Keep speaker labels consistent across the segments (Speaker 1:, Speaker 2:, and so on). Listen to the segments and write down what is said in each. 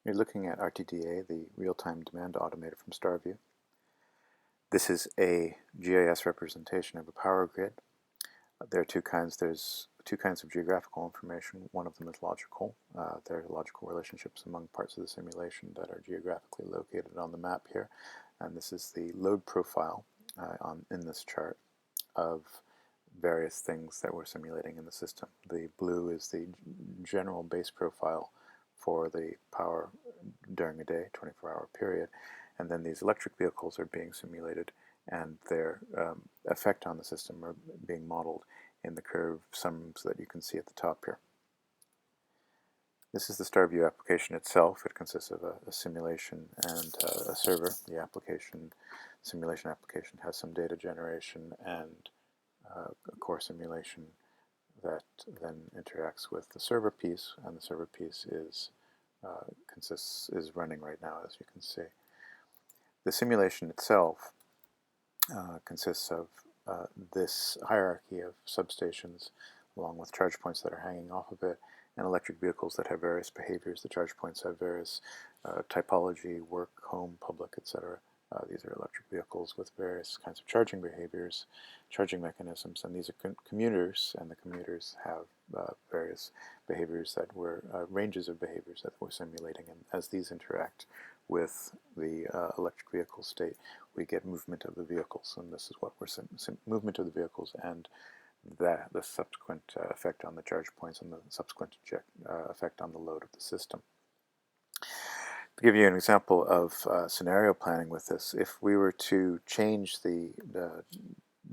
Speaker 1: You're looking at RTDA, the real-time demand automator from StarView. This is a GIS representation of a power grid. There are two kinds. There's two kinds of geographical information. One of them is logical. There are logical relationships among parts of the simulation that are geographically located on the map here. And this is the load profile in this chart of various things that we're simulating in the system. The blue is the general base profile for the power during a day, 24-hour period, and then these electric vehicles are being simulated and their effect on the system are being modeled in the curve sums that you can see at the top here. This is the StarView application itself. It consists of a simulation and a server. The simulation application has some data generation and a core simulation that then interacts with the server piece, and the server piece is running right now, as you can see. The simulation itself consists of this hierarchy of substations along with charge points that are hanging off of it, and electric vehicles that have various behaviors. The charge points have various typology, work, home, public, etc. These are electric vehicles with various kinds of charging behaviors, charging mechanisms, and these are commuters, and the commuters have various behaviors that we're, ranges of behaviors that we're simulating, and as these interact with the electric vehicle state, we get movement of the vehicles, and this is what we're movement of the vehicles and the subsequent effect on the charge points and the subsequent effect on the load of the system. To give you an example of scenario planning with this, if we were to change the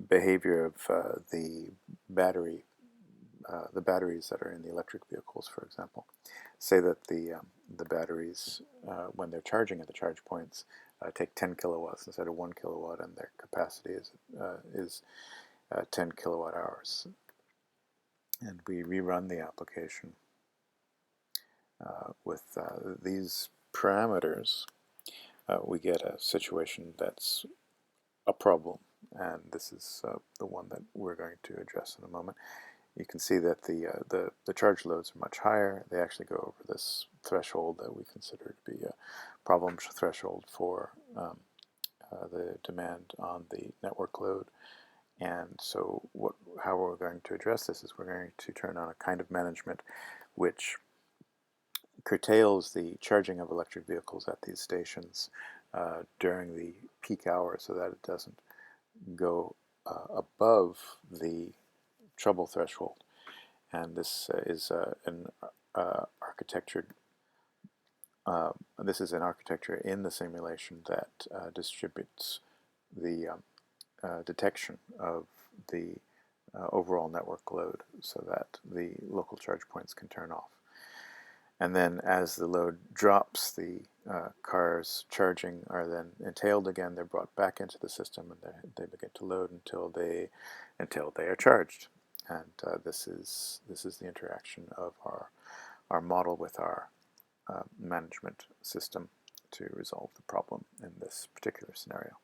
Speaker 1: behavior of the batteries that are in the electric vehicles, for example, say that the batteries, when they're charging at the charge points, take 10 kilowatts instead of 1 kilowatt, and their capacity is 10 kilowatt hours. And we rerun the application with these parameters, we get a situation that's a problem, and this is the one that we're going to address in a moment. You can see that the charge loads are much higher. They actually go over this threshold that we consider to be a problem threshold for the demand on the network load. And so how we're going to address this is we're going to turn on a kind of management which curtails the charging of electric vehicles at these stations during the peak hour so that it doesn't go above the trouble threshold. And this is an architecture in the simulation that distributes the detection of the overall network load so that the local charge points can turn off. And then as the load drops, the cars charging are then entailed again. They're brought back into the system, and they begin to load until they are charged. And this is the interaction of our model with our management system to resolve the problem in this particular scenario.